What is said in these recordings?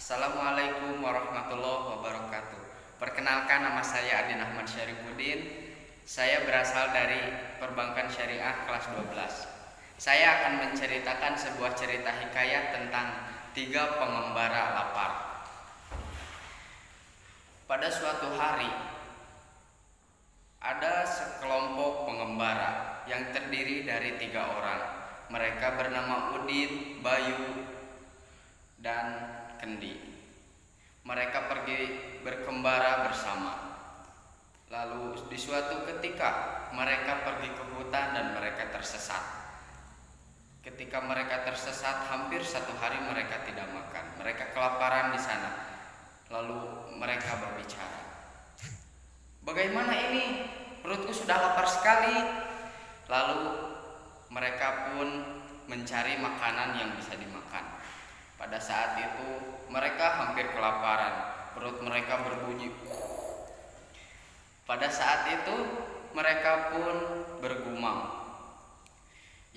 Assalamualaikum warahmatullahi wabarakatuh. Perkenalkan, nama saya Adin Ahmad Syarifuddin. Saya berasal dari Perbankan Syariah kelas 12. Saya akan menceritakan sebuah cerita hikayat tentang 3 pengembara lapar. Pada suatu hari, ada sekelompok pengembara yang terdiri dari 3 orang. Mereka bernama Udin, Bayu, dan Kendi. Mereka pergi berkembara bersama. Lalu di suatu ketika mereka pergi ke hutan dan mereka tersesat. Ketika mereka tersesat, hampir 1 hari mereka tidak makan. Mereka kelaparan di sana. Lalu mereka berbicara, "Bagaimana ini? Perutku sudah lapar sekali." Lalu mereka pun mencari makanan yang bisa dimakan. Pada saat itu mereka hampir kelaparan. Perut mereka berbunyi. Pada saat itu mereka pun bergumam,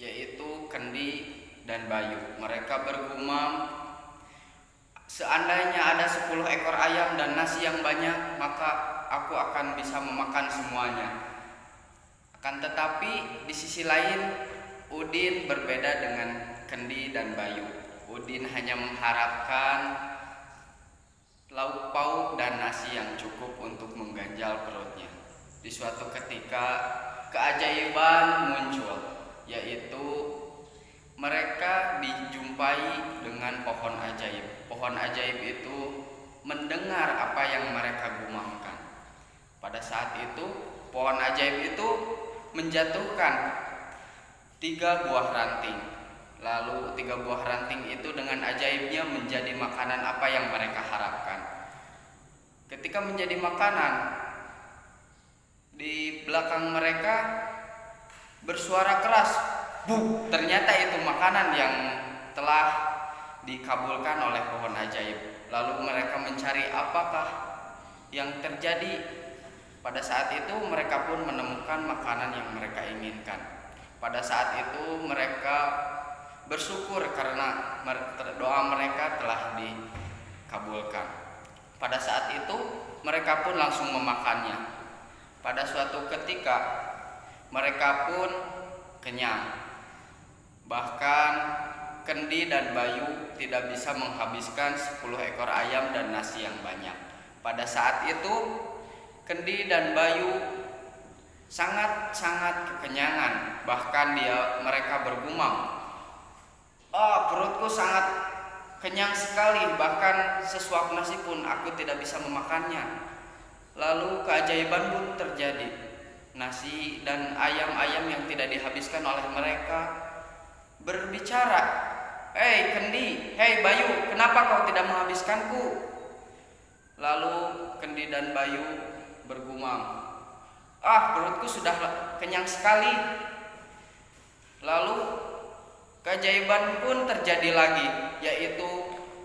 yaitu Kendi dan Bayu. Mereka bergumam, "Seandainya ada 10 ekor ayam dan nasi yang banyak, maka aku akan bisa memakan semuanya." Akan tetapi di sisi lain, Udin berbeda dengan Kendi dan Bayu. Udin hanya mengharapkan lauk pauk dan nasi yang cukup untuk mengganjal perutnya. Di suatu ketika keajaiban muncul, yaitu mereka dijumpai dengan pohon ajaib. Pohon ajaib itu mendengar apa yang mereka gumamkan. Pada saat itu pohon ajaib itu menjatuhkan 3 buah ranting. Lalu 3 buah ranting itu dengan ajaibnya menjadi makanan apa yang mereka harapkan. Ketika menjadi makanan, di belakang mereka bersuara keras, "Buk!" Ternyata itu makanan yang telah dikabulkan oleh pohon ajaib. Lalu mereka mencari apakah yang terjadi. Pada saat itu mereka pun menemukan makanan yang mereka inginkan. Pada saat itu mereka bersyukur karena doa mereka telah dikabulkan. Pada saat itu mereka pun langsung memakannya. Pada suatu ketika mereka pun kenyang. Bahkan Kendi dan Bayu tidak bisa menghabiskan 10 ekor ayam dan nasi yang banyak. Pada saat itu Kendi dan Bayu sangat kekenyangan. Bahkan mereka bergumam, perutku sangat kenyang sekali, bahkan sesuap nasi pun aku tidak bisa memakannya." Lalu keajaiban pun terjadi. Nasi dan ayam-ayam yang tidak dihabiskan oleh mereka berbicara, "Hei Kendi, hei Bayu, kenapa kau tidak menghabiskanku?" Lalu Kendi dan Bayu bergumam, "Perutku sudah kenyang sekali." Lalu keajaiban pun terjadi lagi, yaitu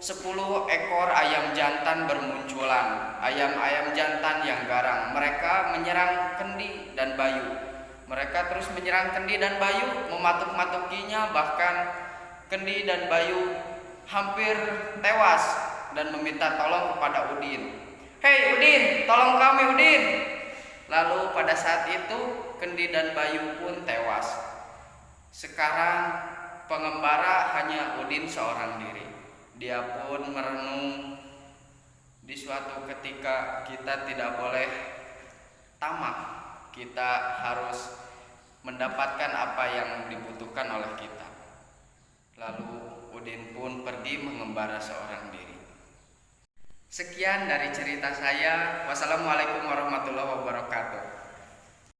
10 ekor ayam jantan bermunculan. Ayam-ayam jantan yang garang. Mereka menyerang Kendi dan Bayu. Mereka terus menyerang Kendi dan Bayu, mematuk-matukinya. Bahkan Kendi dan Bayu hampir tewas dan meminta tolong kepada Udin. "Hei Udin, tolong kami Udin." Lalu pada saat itu Kendi dan Bayu pun tewas. Sekarang pengembara hanya Udin seorang diri. Dia pun merenung, di suatu ketika kita tidak boleh tamak. Kita harus mendapatkan apa yang dibutuhkan oleh kita. Lalu Udin pun pergi mengembara seorang diri. Sekian dari cerita saya. Wassalamualaikum warahmatullahi wabarakatuh.